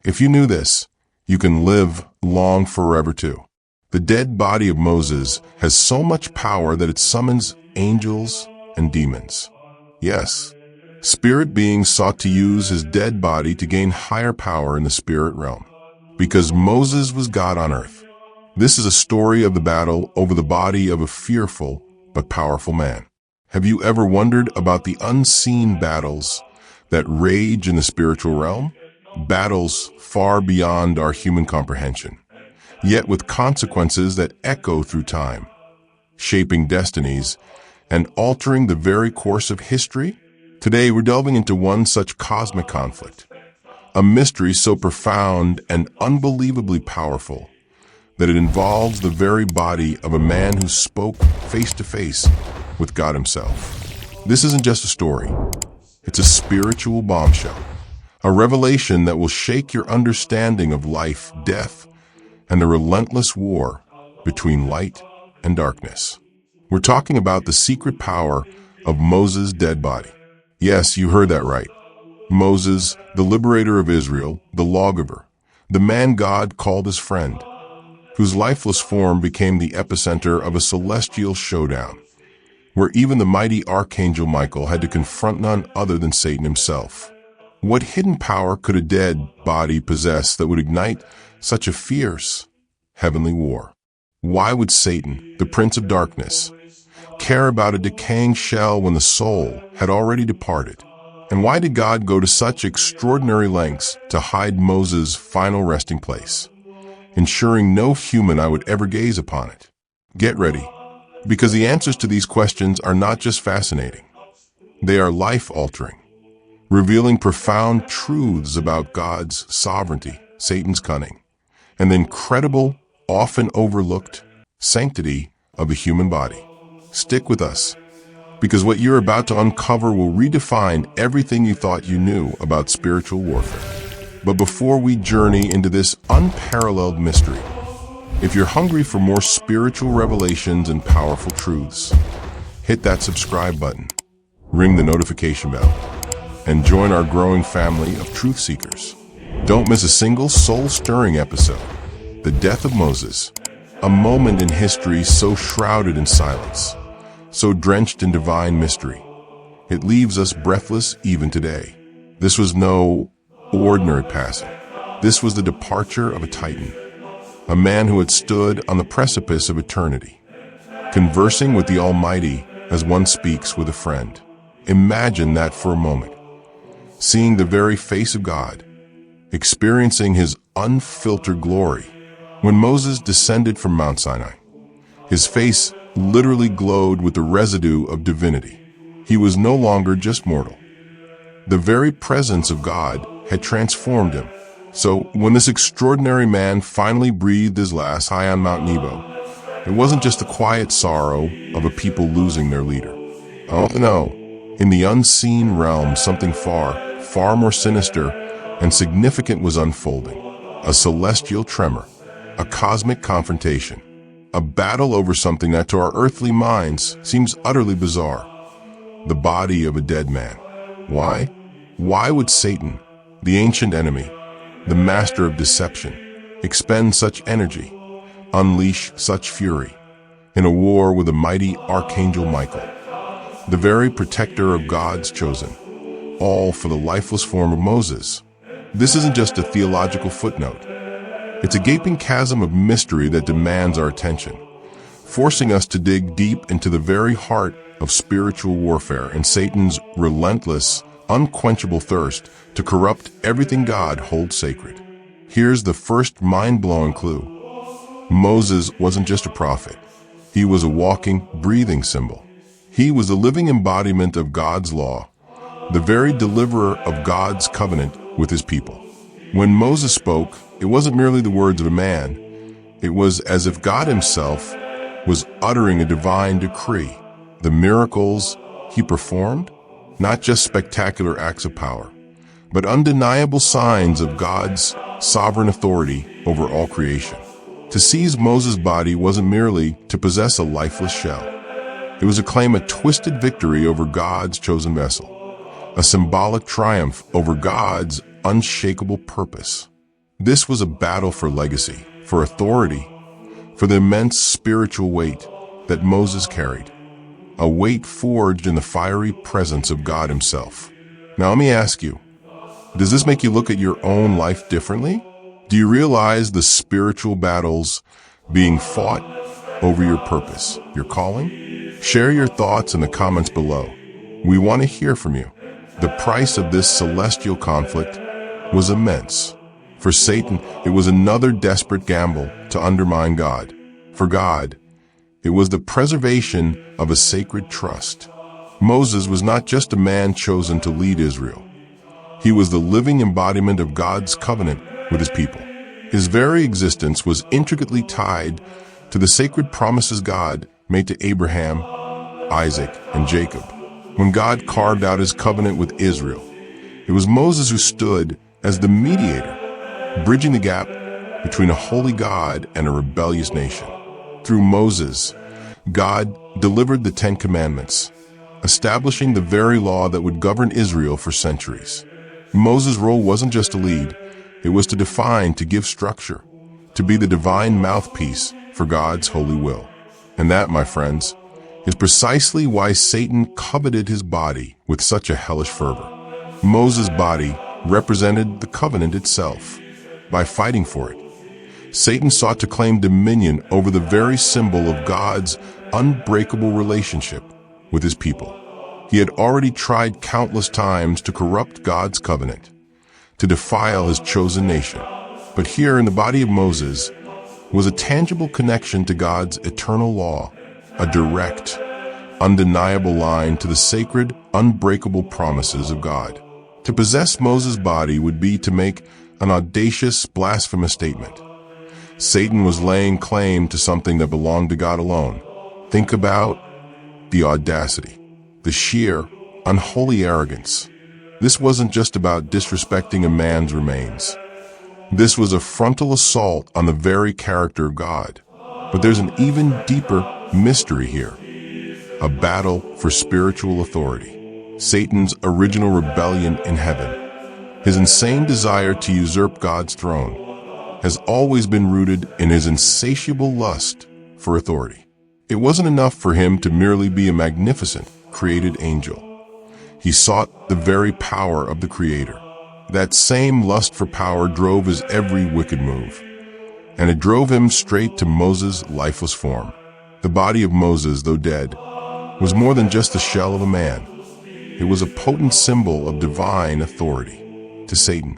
If you knew this, you can live long forever too. The dead body of Moses has so much power that it summons angels and demons. Yes, spirit beings sought to use his dead body to gain higher power in the spirit realm. Because Moses was God on earth. This is a story of the battle over the body of a fearful but powerful man. Have you ever wondered about the unseen battles that rage in the spiritual realm? Battles far beyond our human comprehension, yet with consequences that echo through time, shaping destinies and altering the very course of history? Today, we're delving into one such cosmic conflict, a mystery so profound and unbelievably powerful that it involves the very body of a man who spoke face to face with God himself. This isn't just a story. It's a spiritual bombshell, a revelation that will shake your understanding of life, death, and the relentless war between light and darkness. We're talking about the secret power of Moses' dead body. Yes, you heard that right. Moses, the liberator of Israel, the lawgiver, the man God called his friend, whose lifeless form became the epicenter of a celestial showdown, where even the mighty Archangel Michael had to confront none other than Satan himself. What hidden power could a dead body possess that would ignite such a fierce, heavenly war? Why would Satan, the prince of darkness, care about a decaying shell when the soul had already departed? And why did God go to such extraordinary lengths to hide Moses' final resting place, ensuring no human eye would ever gaze upon it? Get ready, because the answers to these questions are not just fascinating. They are life-altering, revealing profound truths about God's sovereignty, Satan's cunning, and the incredible, often overlooked sanctity of a human body. Stick with us, because what you're about to uncover will redefine everything you thought you knew about spiritual warfare. But before we journey into this unparalleled mystery, if you're hungry for more spiritual revelations and powerful truths, hit that subscribe button, ring the notification bell, and join our growing family of truth seekers. Don't miss a single soul-stirring episode. The death of Moses, a moment in history so shrouded in silence, so drenched in divine mystery, it leaves us breathless even today. This was no ordinary passing. This was the departure of a titan, a man who had stood on the precipice of eternity, conversing with the Almighty as one speaks with a friend. Imagine that for a moment, seeing the very face of God, experiencing his unfiltered glory. When Moses descended from Mount Sinai, his face literally glowed with the residue of divinity. He was no longer just mortal. The very presence of God had transformed him. So when this extraordinary man finally breathed his last high on Mount Nebo, it wasn't just the quiet sorrow of a people losing their leader. Oh no, in the unseen realm, something far, far more sinister and significant was unfolding. A celestial tremor, a cosmic confrontation, a battle over something that to our earthly minds seems utterly bizarre. The body of a dead man. Why? Why would Satan, the ancient enemy, the master of deception, expend such energy, unleash such fury, in a war with the mighty Archangel Michael, the very protector of God's chosen, all for the lifeless form of Moses? This isn't just a theological footnote. It's a gaping chasm of mystery that demands our attention, forcing us to dig deep into the very heart of spiritual warfare and Satan's relentless, unquenchable thirst to corrupt everything God holds sacred. Here's the first mind-blowing clue. Moses wasn't just a prophet. He was a walking, breathing symbol. He was a living embodiment of God's law, the very deliverer of God's covenant with his people. When Moses spoke, it wasn't merely the words of a man. It was as if God himself was uttering a divine decree. The miracles he performed, not just spectacular acts of power, but undeniable signs of God's sovereign authority over all creation. To seize Moses' body wasn't merely to possess a lifeless shell. It was to claim a twisted victory over God's chosen vessel, a symbolic triumph over God's unshakable purpose. This was a battle for legacy, for authority, for the immense spiritual weight that Moses carried, a weight forged in the fiery presence of God himself. Now let me ask you, does this make you look at your own life differently? Do you realize the spiritual battles being fought over your purpose, your calling? Share your thoughts in the comments below. We want to hear from you. The price of this celestial conflict was immense. For Satan, it was another desperate gamble to undermine God. For God, it was the preservation of a sacred trust. Moses was not just a man chosen to lead Israel. He was the living embodiment of God's covenant with his people. His very existence was intricately tied to the sacred promises God made to Abraham, Isaac, and Jacob. When God carved out his covenant with Israel, it was Moses who stood as the mediator, bridging the gap between a holy God and a rebellious nation. Through Moses, God delivered the Ten Commandments, establishing the very law that would govern Israel for centuries. Moses' role wasn't just to lead, it was to define, to give structure, to be the divine mouthpiece for God's holy will. And that, my friends, is precisely why Satan coveted his body with such a hellish fervor. Moses' body represented the covenant itself. By fighting for it, Satan sought to claim dominion over the very symbol of God's unbreakable relationship with his people. He had already tried countless times to corrupt God's covenant, to defile his chosen nation. But here in the body of Moses was a tangible connection to God's eternal law, a direct, undeniable line to the sacred, unbreakable promises of God. To possess Moses' body would be to make an audacious, blasphemous statement. Satan was laying claim to something that belonged to God alone. Think about the audacity, the sheer, unholy arrogance. This wasn't just about disrespecting a man's remains. This was a frontal assault on the very character of God. But there's an even deeper mystery here. A battle for spiritual authority. Satan's original rebellion in heaven, his insane desire to usurp God's throne, has always been rooted in his insatiable lust for authority. It wasn't enough for him to merely be a magnificent, created angel. He sought the very power of the Creator. That same lust for power drove his every wicked move, and it drove him straight to Moses' lifeless form. The body of Moses, though dead, was more than just the shell of a man. It was a potent symbol of divine authority. To Satan,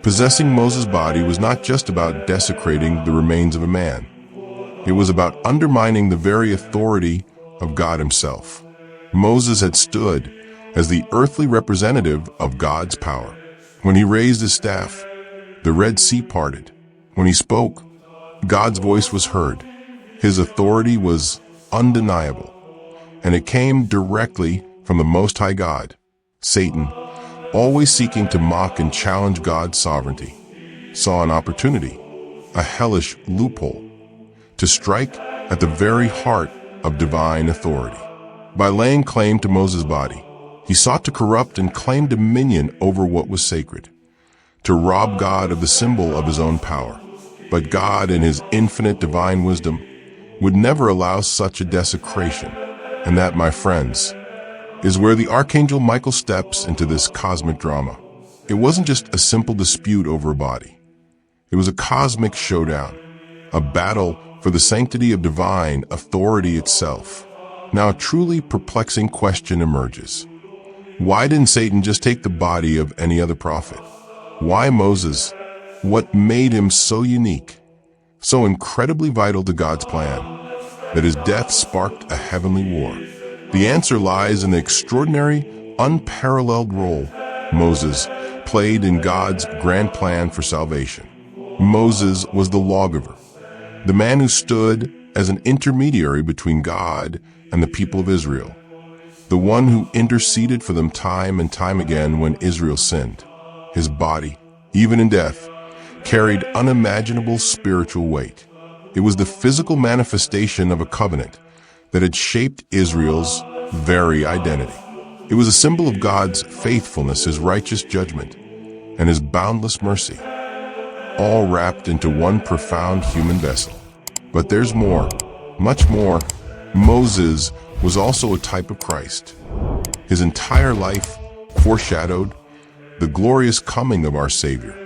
possessing Moses' body was not just about desecrating the remains of a man. It was about undermining the very authority of God himself. Moses had stood as the earthly representative of God's power. When he raised his staff, the Red Sea parted. When he spoke, God's voice was heard. His authority was undeniable, and it came directly from the Most High God. Satan, always seeking to mock and challenge God's sovereignty, saw an opportunity, a hellish loophole, to strike at the very heart of divine authority. By laying claim to Moses' body, he sought to corrupt and claim dominion over what was sacred, to rob God of the symbol of his own power. But God, in his infinite divine wisdom, would never allow such a desecration. And that, my friends, is where the Archangel Michael steps into this cosmic drama. It wasn't just a simple dispute over a body. It was a cosmic showdown, a battle for the sanctity of divine authority itself. Now a truly perplexing question emerges. Why didn't Satan just take the body of any other prophet? Why Moses? What made him so unique, so incredibly vital to God's plan, that his death sparked a heavenly war? The answer lies in the extraordinary, unparalleled role Moses played in God's grand plan for salvation. Moses was the lawgiver, the man who stood as an intermediary between God and the people of Israel, the one who interceded for them time and time again when Israel sinned. His body, even in death, carried unimaginable spiritual weight. It was the physical manifestation of a covenant that had shaped Israel's very identity. It was a symbol of God's faithfulness, his righteous judgment, and his boundless mercy. all wrapped into one profound human vessel. But there's more, much more. Moses was also a type of Christ. His entire life foreshadowed the glorious coming of our Savior.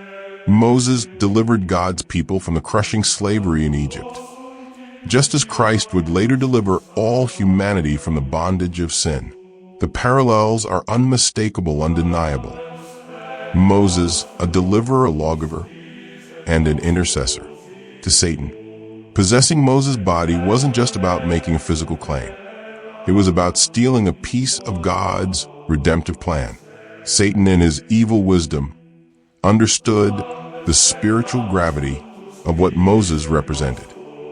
Moses delivered God's people from the crushing slavery in Egypt, just as Christ would later deliver all humanity from the bondage of sin. The parallels are unmistakable, undeniable. Moses, a deliverer, a lawgiver, and an intercessor to Satan. Possessing Moses' body wasn't just about making a physical claim. It was about stealing a piece of God's redemptive plan. Satan, in his evil wisdom, understood the spiritual gravity of what Moses represented.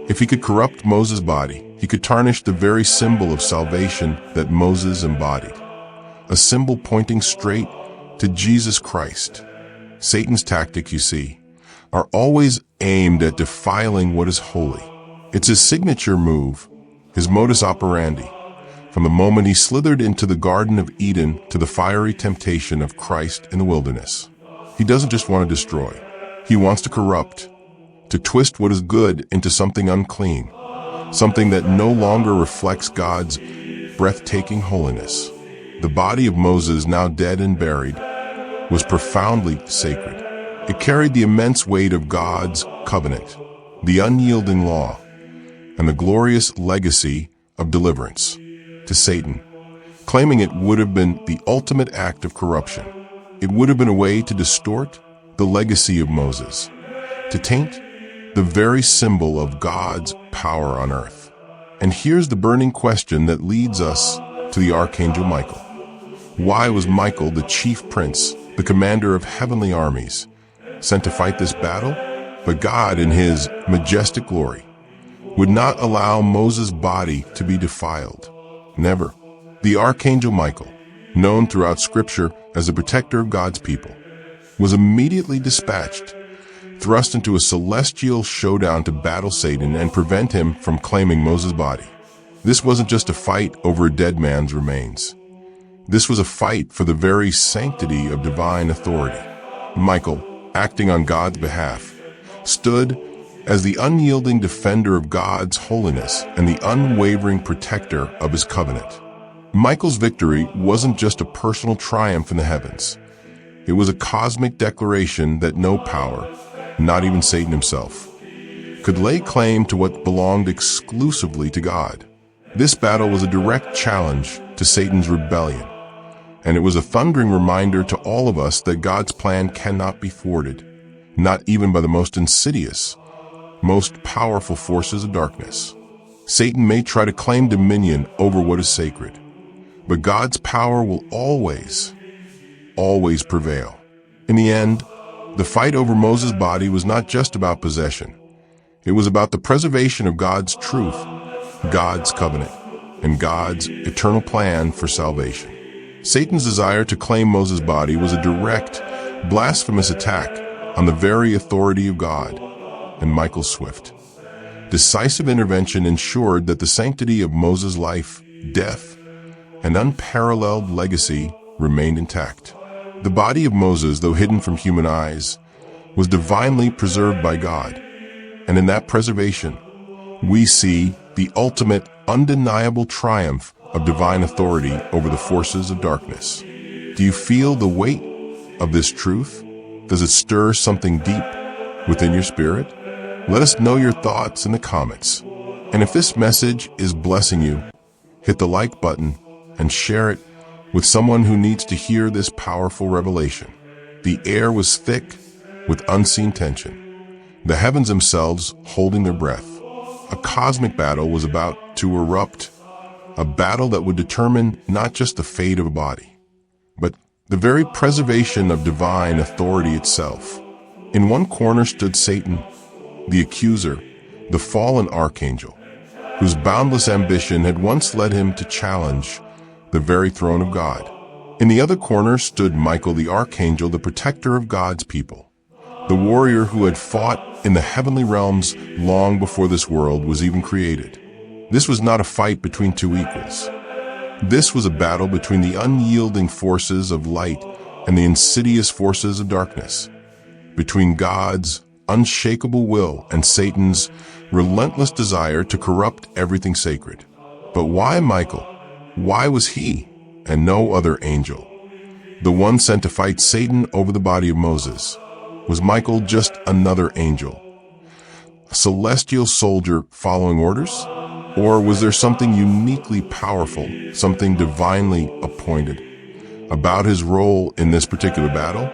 If he could corrupt Moses' body, he could tarnish the very symbol of salvation that Moses embodied, a symbol pointing straight to Jesus Christ. Satan's tactics, you see, are always aimed at defiling what is holy. It's his signature move, his modus operandi, from the moment he slithered into the Garden of Eden to the fiery temptation of Christ in the wilderness. He doesn't just want to destroy. He wants to corrupt, to twist what is good into something unclean, something that no longer reflects God's breathtaking holiness. The body of Moses, now dead and buried, was profoundly sacred. It carried the immense weight of God's covenant, the unyielding law, and the glorious legacy of deliverance. To Satan, claiming it would have been the ultimate act of corruption. It would have been a way to distort the legacy of Moses, to taint the very symbol of God's power on earth. And here's the burning question that leads us to the Archangel Michael. Why was Michael, the chief prince, the commander of heavenly armies, sent to fight this battle? But God, in his majestic glory, would not allow Moses' body to be defiled. Never. The Archangel Michael, known throughout Scripture as the protector of God's people, was immediately dispatched, thrust into a celestial showdown to battle Satan and prevent him from claiming Moses' body. This wasn't just a fight over a dead man's remains. This was a fight for the very sanctity of divine authority. Michael, acting on God's behalf, stood as the unyielding defender of God's holiness and the unwavering protector of his covenant. Michael's victory wasn't just a personal triumph in the heavens. It was a cosmic declaration that no power, not even Satan himself, could lay claim to what belonged exclusively to God. This battle was a direct challenge to Satan's rebellion, and it was a thundering reminder to all of us that God's plan cannot be thwarted, not even by the most insidious, most powerful forces of darkness. Satan may try to claim dominion over what is sacred, but God's power will always prevail. In the end, the fight over Moses' body was not just about possession. It was about the preservation of God's truth, God's covenant, and God's eternal plan for salvation. Satan's desire to claim Moses' body was a direct, blasphemous attack on the very authority of God, and Michael's swift, decisive intervention ensured that the sanctity of Moses' life, death, and unparalleled legacy remained intact. The body of Moses, though hidden from human eyes, was divinely preserved by God, and in that preservation, we see the ultimate, undeniable triumph of divine authority over the forces of darkness. Do you feel the weight of this truth? Does it stir something deep within your spirit? Let us know your thoughts in the comments. And if this message is blessing you, hit the like button and share it with someone who needs to hear this powerful revelation. The air was thick with unseen tension, the heavens themselves holding their breath. A cosmic battle was about to erupt, a battle that would determine not just the fate of a body, but the very preservation of divine authority itself. In one corner stood Satan, the accuser, the fallen archangel, whose boundless ambition had once led him to challenge the very throne of God. In the other corner stood Michael, the archangel, the protector of God's people, the warrior who had fought in the heavenly realms long before this world was even created. This was not a fight between two equals. This was a battle between the unyielding forces of light and the insidious forces of darkness, between God's unshakable will and Satan's relentless desire to corrupt everything sacred. But why Michael? Why was he, and no other angel, the one sent to fight Satan over the body of Moses? Was Michael just another angel, a celestial soldier following orders? Or was there something uniquely powerful, something divinely appointed about his role in this particular battle?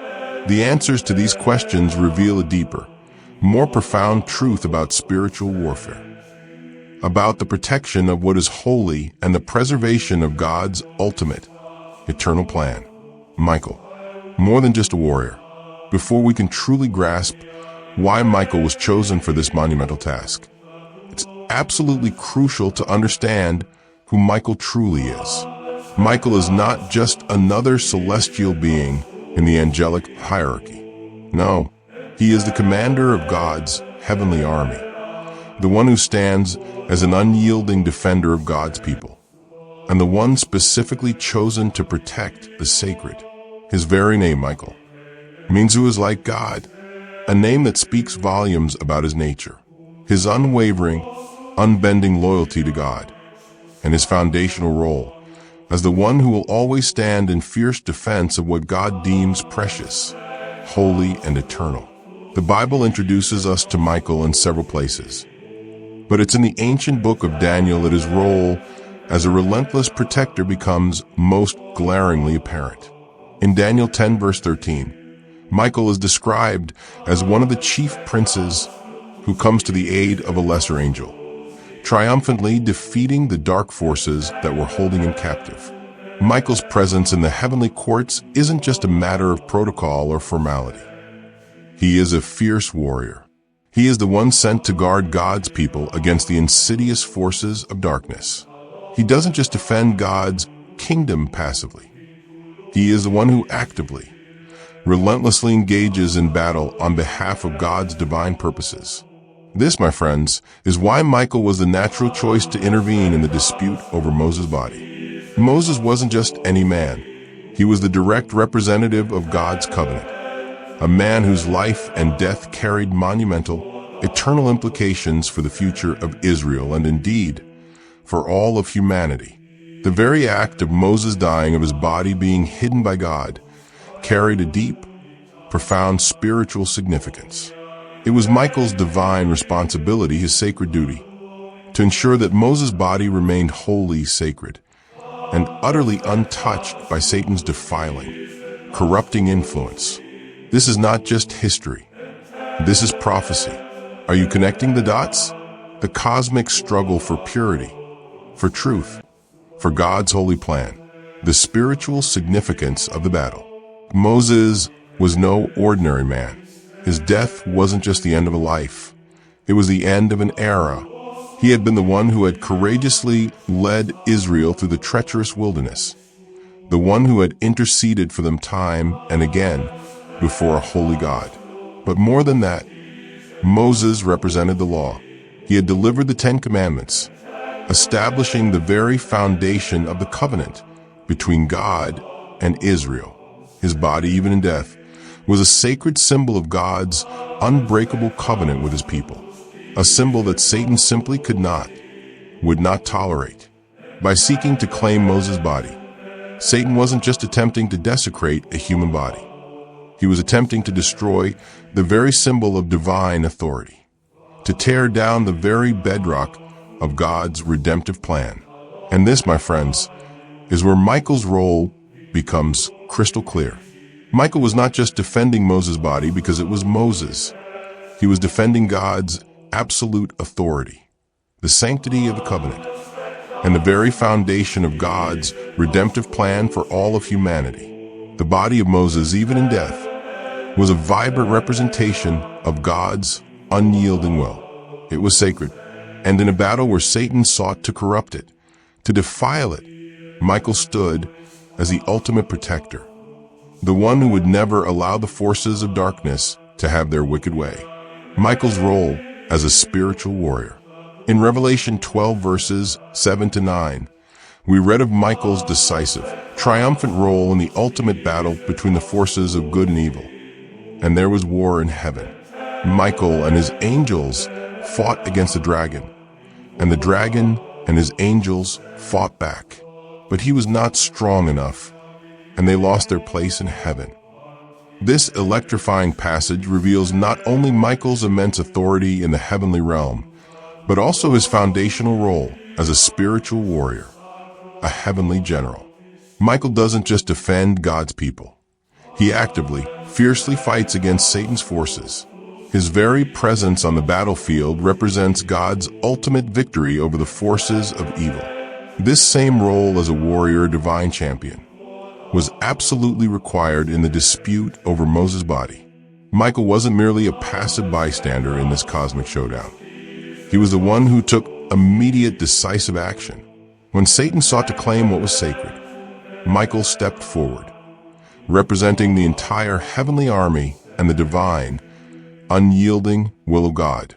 The answers to these questions reveal a deeper, more profound truth about spiritual warfare, about the protection of what is holy and the preservation of God's ultimate, eternal plan. Michael, more than just a warrior. Before we can truly grasp why Michael was chosen for this monumental task, it's absolutely crucial to understand who Michael truly is. Michael is not just another celestial being in the angelic hierarchy. No, he is the commander of God's heavenly army, the one who stands as an unyielding defender of God's people, and the one specifically chosen to protect the sacred. His very name, Michael, means who is like God, a name that speaks volumes about his nature, his unwavering, unbending loyalty to God, and his foundational role as the one who will always stand in fierce defense of what God deems precious, holy, and eternal. The Bible introduces us to Michael in several places, but it's in the ancient book of Daniel that his role as a relentless protector becomes most glaringly apparent. In Daniel 10 verse 13, Michael is described as one of the chief princes who comes to the aid of a lesser angel, triumphantly defeating the dark forces that were holding him captive. Michael's presence in the heavenly courts isn't just a matter of protocol or formality. He is a fierce warrior. He is the one sent to guard God's people against the insidious forces of darkness. He doesn't just defend God's kingdom passively. He is the one who actively, relentlessly engages in battle on behalf of God's divine purposes. This, my friends, is why Michael was the natural choice to intervene in the dispute over Moses' body. Moses wasn't just any man. He was the direct representative of God's covenant, a man whose life and death carried monumental, eternal implications for the future of Israel and indeed for all of humanity. The very act of Moses dying, of his body being hidden by God, carried a deep, profound spiritual significance. It was Michael's divine responsibility, his sacred duty, to ensure that Moses' body remained wholly sacred and utterly untouched by Satan's defiling, corrupting influence. This is not just history. This is prophecy. Are you connecting the dots? The cosmic struggle for purity, for truth, for God's holy plan, the spiritual significance of the battle. Moses was no ordinary man. His death wasn't just the end of a life. It was the end of an era. He had been the one who had courageously led Israel through the treacherous wilderness, the one who had interceded for them time and again before a holy God. But more than that, Moses represented the law. He had delivered the 10 Commandments, establishing the very foundation of the covenant between God and Israel. His body, even in death, was a sacred symbol of God's unbreakable covenant with his people, a symbol that Satan simply would not tolerate. By seeking to claim Moses' body, Satan wasn't just attempting to desecrate a human body. He was attempting to destroy the very symbol of divine authority, to tear down the very bedrock of God's redemptive plan. And this, my friends, is where Michael's role becomes crystal clear. Michael was not just defending Moses' body because it was Moses. He was defending God's absolute authority, the sanctity of the covenant, and the very foundation of God's redemptive plan for all of humanity. The body of Moses, even in death, was a vibrant representation of God's unyielding will. It was sacred, and in a battle where Satan sought to corrupt it, to defile it, Michael stood as the ultimate protector, the one who would never allow the forces of darkness to have their wicked way. Michael's role as a spiritual warrior. In Revelation 12 verses 7 to 9, we read of Michael's decisive, triumphant role in the ultimate battle between the forces of good and evil. And there was war in heaven. Michael and his angels fought against the dragon, and the dragon and his angels fought back. But he was not strong enough, and they lost their place in heaven. This electrifying passage reveals not only Michael's immense authority in the heavenly realm, but also his foundational role as a spiritual warrior, a heavenly general. Michael doesn't just defend God's people. He actively, fiercely fights against Satan's forces. His very presence on the battlefield represents God's ultimate victory over the forces of evil. This same role as a warrior, divine champion, was absolutely required in the dispute over Moses' body. Michael wasn't merely a passive bystander in this cosmic showdown. He was the one who took immediate, decisive action. When Satan sought to claim what was sacred, Michael stepped forward, representing the entire heavenly army and the divine, unyielding will of God.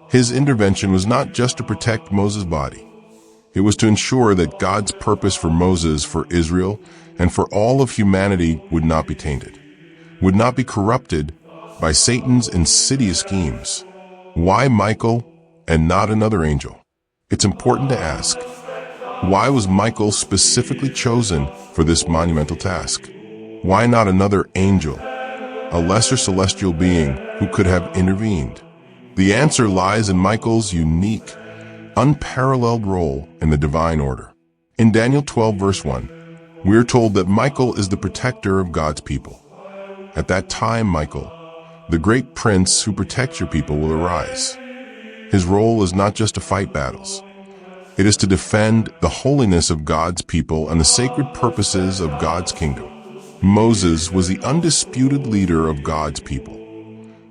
His intervention was not just to protect Moses' body. It was to ensure that God's purpose for Moses, for Israel, and for all of humanity would not be tainted, would not be corrupted by Satan's insidious schemes. Why Michael and not another angel? It's important to ask, why was Michael specifically chosen for this monumental task? Why not another angel, a lesser celestial being who could have intervened? The answer lies in Michael's unique, unparalleled role in the divine order. In Daniel 12, verse 1, we are told that Michael is the protector of God's people. At that time, Michael, the great prince who protects your people, will arise. His role is not just to fight battles. It is to defend the holiness of God's people and the sacred purposes of God's kingdom. Moses was the undisputed leader of God's people,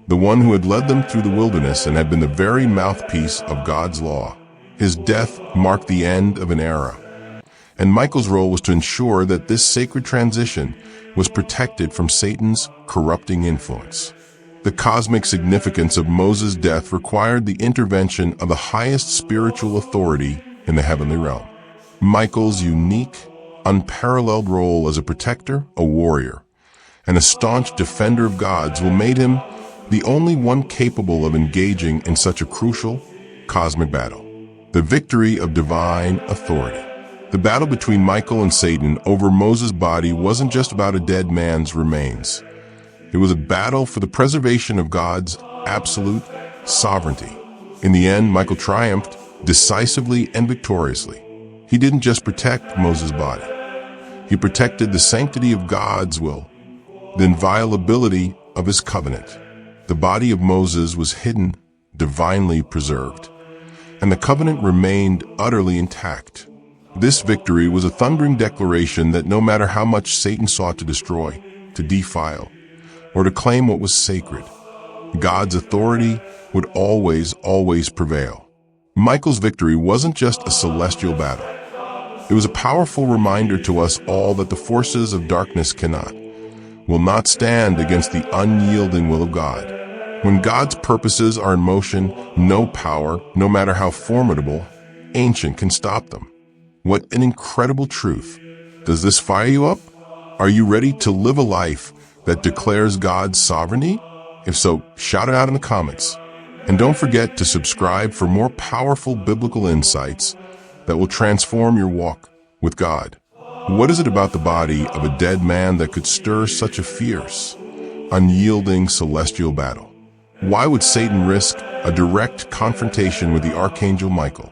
the one who had led them through the wilderness and had been the very mouthpiece of God's law. His death marked the end of an era, and Michael's role was to ensure that this sacred transition was protected from Satan's corrupting influence. The cosmic significance of Moses' death required the intervention of the highest spiritual authority in the heavenly realm. Michael's unique, unparalleled role as a protector, a warrior, and a staunch defender of God's will made him the only one capable of engaging in such a crucial cosmic battle. The victory of divine authority. The battle between Michael and Satan over Moses' body wasn't just about a dead man's remains. It was a battle for the preservation of God's absolute sovereignty. In the end, Michael triumphed decisively and victoriously. He didn't just protect Moses' body. He protected the sanctity of God's will, the inviolability of his covenant. The body of Moses was hidden, divinely preserved, and the covenant remained utterly intact. This victory was a thundering declaration that no matter how much Satan sought to destroy, to defile, or to claim what was sacred, God's authority would always prevail. Michael's victory wasn't just a celestial battle. It was a powerful reminder to us all that the forces of darkness will not stand against the unyielding will of God. When God's purposes are in motion, no power, no matter how formidable, ancient, can stop them. What an incredible truth. Does this fire you up? Are you ready to live a life that declares God's sovereignty? If so, shout it out in the comments. And don't forget to subscribe for more powerful biblical insights that will transform your walk with God. What is it about the body of a dead man that could stir such a fierce, unyielding celestial battle? Why would Satan risk a direct confrontation with the Archangel Michael,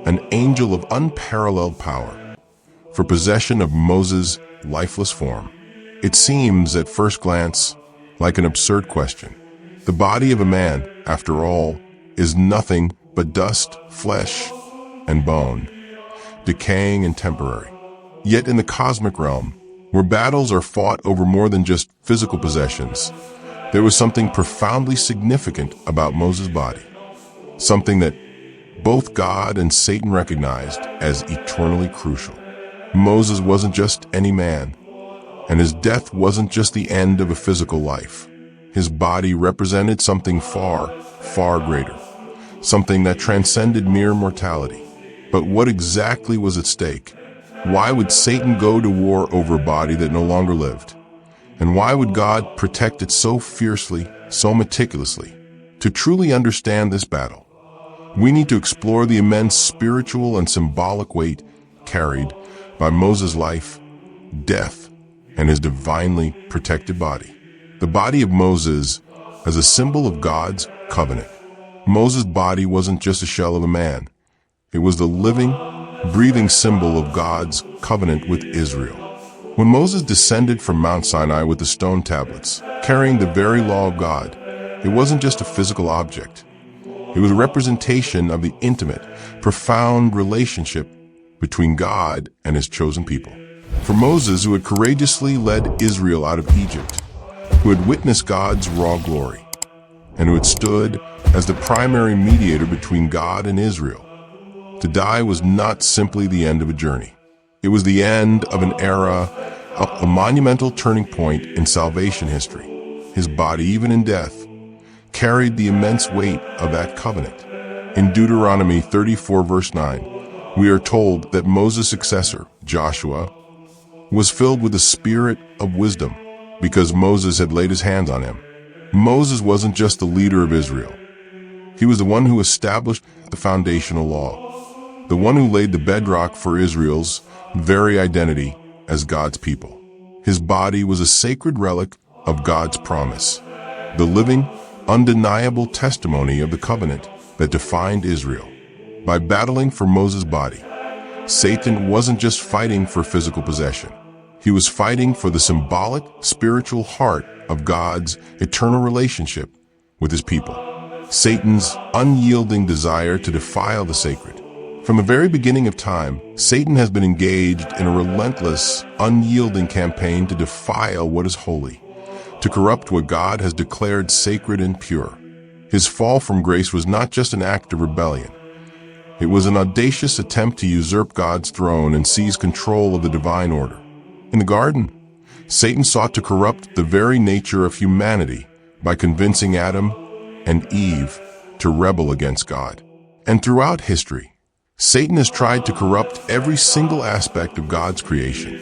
an angel of unparalleled power, for possession of Moses' lifeless form? It seems at first glance like an absurd question. The body of a man, after all, is nothing but dust, flesh, and bone, decaying and temporary. Yet in the cosmic realm, where battles are fought over more than just physical possessions, there was something profoundly significant about Moses' body, something that both God and Satan recognized as eternally crucial. Moses wasn't just any man, and his death wasn't just the end of a physical life. His body represented something far, far greater, something that transcended mere mortality. But what exactly was at stake? Why would Satan go to war over a body that no longer lived? And why would God protect it so fiercely, so meticulously? To To truly understand this battle, we need to explore the immense spiritual and symbolic weight carried by Moses' life, death, and his divinely protected body. The body of Moses as a symbol of God's covenant. Moses' body wasn't just a shell of a man. It was the living, breathing symbol of God's covenant with Israel. When Moses descended from Mount Sinai with the stone tablets, carrying the very law of God, it wasn't just a physical object. It was a representation of the intimate, profound relationship between God and his chosen people. For Moses, who had courageously led Israel out of Egypt, who had witnessed God's raw glory, and who had stood as the primary mediator between God and Israel, to die was not simply the end of a journey. It was the end of an era, a monumental turning point in salvation history. His body, even in death, carried the immense weight of that covenant. In Deuteronomy 34 verse 9, we are told that Moses' successor, Joshua, was filled with the spirit of wisdom because Moses had laid his hands on him. Moses wasn't just the leader of Israel. He was the one who established the foundational law, the one who laid the bedrock for Israel's very identity as God's people. His body was a sacred relic of God's promise, the living, undeniable testimony of the covenant that defined Israel. By battling for Moses' body, Satan wasn't just fighting for physical possession. He was fighting for the symbolic, spiritual heart of God's eternal relationship with his people. Satan's unyielding desire to defile the sacred. From the very beginning of time, Satan has been engaged in a relentless, unyielding campaign to defile what is holy, to corrupt what God has declared sacred and pure. His fall from grace was not just an act of rebellion. It was an audacious attempt to usurp God's throne and seize control of the divine order. In the garden, Satan sought to corrupt the very nature of humanity by convincing Adam and Eve to rebel against God. And throughout history, Satan has tried to corrupt every single aspect of God's creation,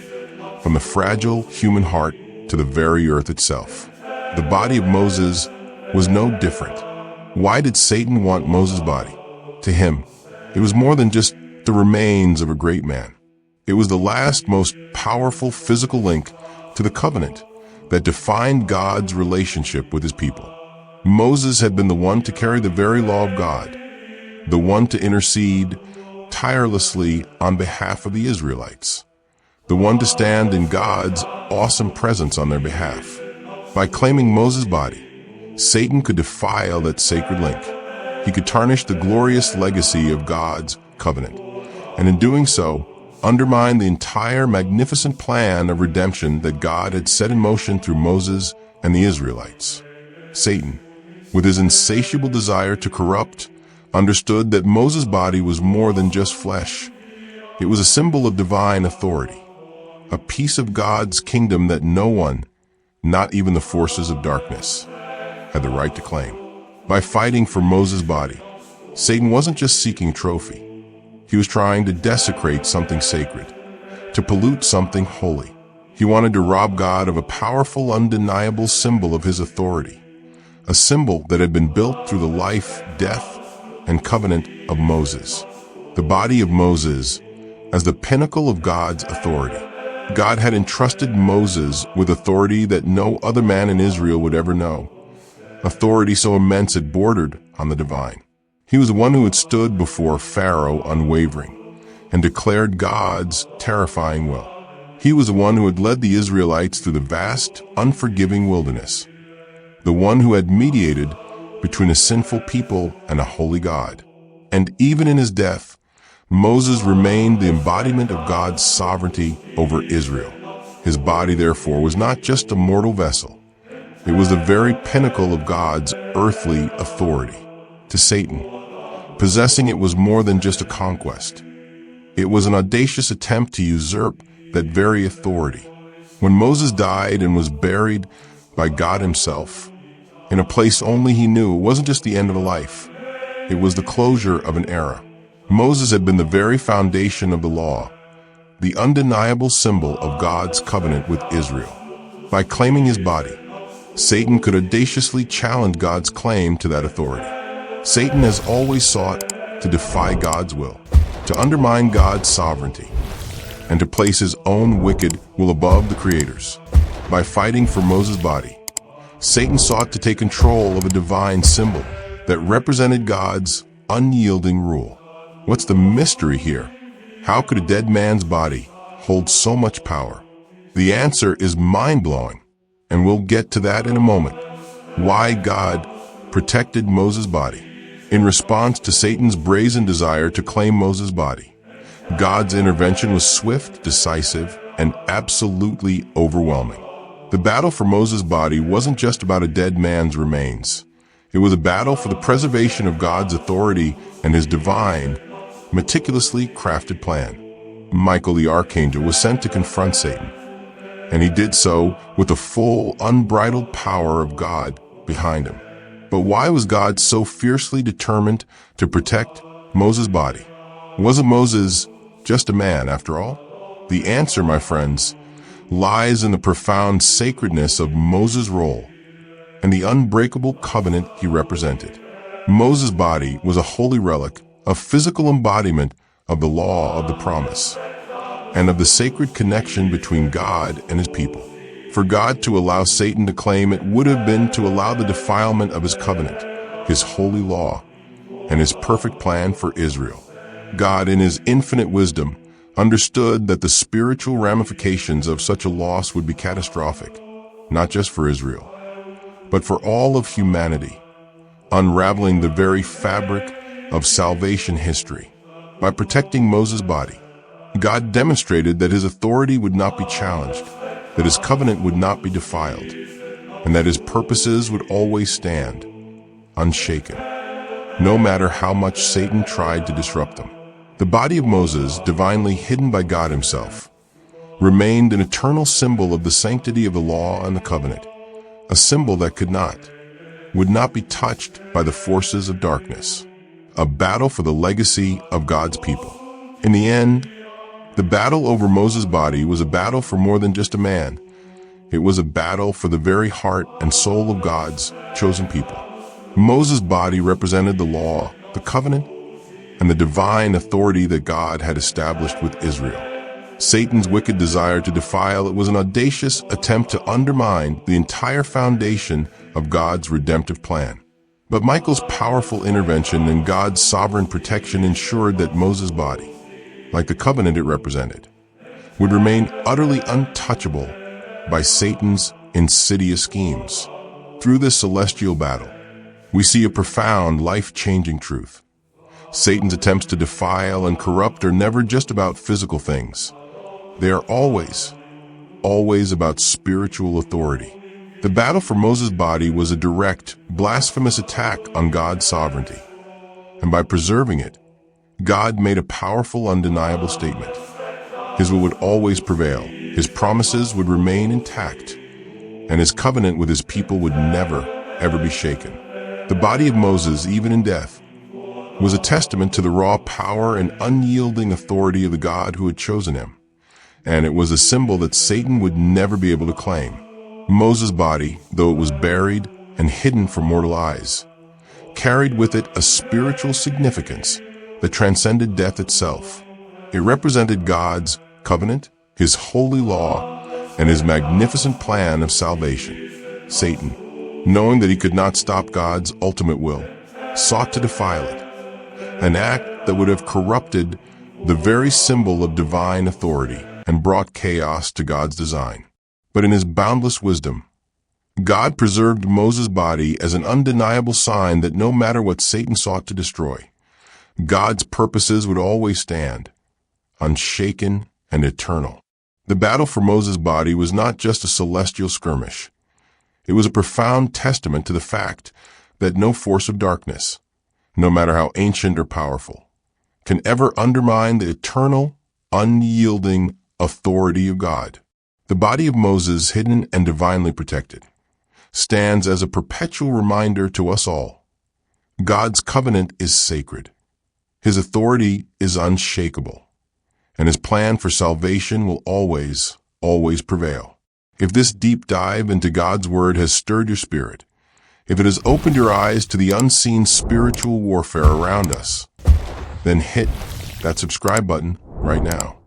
from the fragile human heart to the very earth itself. The body of Moses was no different. Why did Satan want Moses' body? To him, it was more than just the remains of a great man. It was the last, most powerful physical link to the covenant that defined God's relationship with his people. Moses had been the one to carry the very law of God, the one to intercede tirelessly on behalf of the Israelites, the one to stand in God's awesome presence on their behalf. By claiming Moses' body, Satan could defile that sacred link. He could tarnish the glorious legacy of God's covenant, and in doing so, undermine the entire magnificent plan of redemption that God had set in motion through Moses and the Israelites. Satan, with his insatiable desire to corrupt, understood that Moses' body was more than just flesh. It was a symbol of divine authority, a piece of God's kingdom that no one, not even the forces of darkness, had the right to claim. By fighting for Moses' body, Satan wasn't just seeking a trophy. He was trying to desecrate something sacred, to pollute something holy. He wanted to rob God of a powerful, undeniable symbol of his authority, a symbol that had been built through the life, death, and covenant of Moses. The body of Moses as the pinnacle of God's authority. God had entrusted Moses with authority that no other man in Israel would ever know, authority so immense it bordered on the divine. He was the one who had stood before Pharaoh unwavering and declared God's terrifying will. He was the one who had led the Israelites through the vast, unforgiving wilderness, the one who had mediated between a sinful people and a holy God. And even in his death, Moses remained the embodiment of God's sovereignty over Israel. His body, therefore, was not just a mortal vessel. It was the very pinnacle of God's earthly authority. To Satan, possessing it was more than just a conquest. It was an audacious attempt to usurp that very authority. When Moses died and was buried by God himself, in a place only he knew, it wasn't just the end of a life. It was the closure of an era. Moses had been the very foundation of the law, the undeniable symbol of God's covenant with Israel. By claiming his body, Satan could audaciously challenge God's claim to that authority. Satan has always sought to defy God's will, to undermine God's sovereignty, and to place his own wicked will above the Creator's. By fighting for Moses' body, Satan sought to take control of a divine symbol that represented God's unyielding rule. What's the mystery here? How could a dead man's body hold so much power? The answer is mind-blowing, and we'll get to that in a moment. Why God protected Moses' body. In response to Satan's brazen desire to claim Moses' body, God's intervention was swift, decisive, and absolutely overwhelming. The battle for Moses' body wasn't just about a dead man's remains. It was a battle for the preservation of God's authority and his divine, meticulously crafted plan. Michael the Archangel was sent to confront Satan, and he did so with the full, unbridled power of God behind him. But why was God so fiercely determined to protect Moses' body? Wasn't Moses just a man after all? The answer, my friends, lies in the profound sacredness of Moses' role and the unbreakable covenant he represented. Moses' body was a holy relic, a physical embodiment of the law of the promise, and of the sacred connection between God and his people. For God to allow Satan to claim it would have been to allow the defilement of his covenant, his holy law, and his perfect plan for Israel. God, in his infinite wisdom, understood that the spiritual ramifications of such a loss would be catastrophic, not just for Israel, but for all of humanity, unraveling the very fabric of salvation history. By protecting Moses' body, God demonstrated that his authority would not be challenged, that his covenant would not be defiled, and that his purposes would always stand, unshaken, no matter how much Satan tried to disrupt them. The body of Moses, divinely hidden by God himself, remained an eternal symbol of the sanctity of the law and the covenant, a symbol that would not be touched by the forces of darkness. A battle for the legacy of God's people. In the end, the battle over Moses' body was a battle for more than just a man. It was a battle for the very heart and soul of God's chosen people. Moses' body represented the law, the covenant, and the divine authority that God had established with Israel. Satan's wicked desire to defile it was an audacious attempt to undermine the entire foundation of God's redemptive plan. But Michael's powerful intervention and God's sovereign protection ensured that Moses' body, like the covenant it represented, would remain utterly untouchable by Satan's insidious schemes. Through this celestial battle, we see a profound, life-changing truth. Satan's attempts to defile and corrupt are never just about physical things. They are always about spiritual authority. The battle for Moses' body was a direct, blasphemous attack on God's sovereignty. And by preserving it, God made a powerful, undeniable statement. His will would always prevail, his promises would remain intact, and his covenant with his people would never, ever be shaken. The body of Moses, even in death, was a testament to the raw power and unyielding authority of the God who had chosen him. And it was a symbol that Satan would never be able to claim. Moses' body, though it was buried and hidden from mortal eyes, carried with it a spiritual significance that transcended death itself. It represented God's covenant, his holy law, and his magnificent plan of salvation. Satan, knowing that he could not stop God's ultimate will, sought to defile it, an act that would have corrupted the very symbol of divine authority and brought chaos to God's design. But in his boundless wisdom, God preserved Moses' body as an undeniable sign that no matter what Satan sought to destroy, God's purposes would always stand, unshaken and eternal. The battle for Moses' body was not just a celestial skirmish. It was a profound testament to the fact that no force of darkness, no matter how ancient or powerful, can ever undermine the eternal, unyielding authority of God. The body of Moses, hidden and divinely protected, stands as a perpetual reminder to us all. God's covenant is sacred. His authority is unshakable, and his plan for salvation will always prevail. If this deep dive into God's Word has stirred your spirit, if it has opened your eyes to the unseen spiritual warfare around us, then hit that subscribe button right now.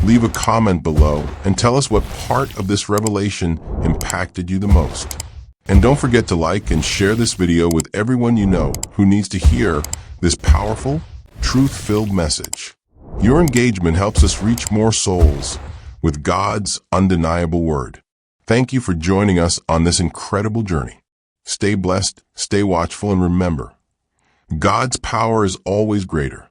Leave a comment below and tell us what part of this revelation impacted you the most. And don't forget to like and share this video with everyone you know who needs to hear this powerful, truth-filled message. Your engagement helps us reach more souls with God's undeniable Word. Thank you for joining us on this incredible journey. Stay blessed, stay watchful, and remember, God's power is always greater.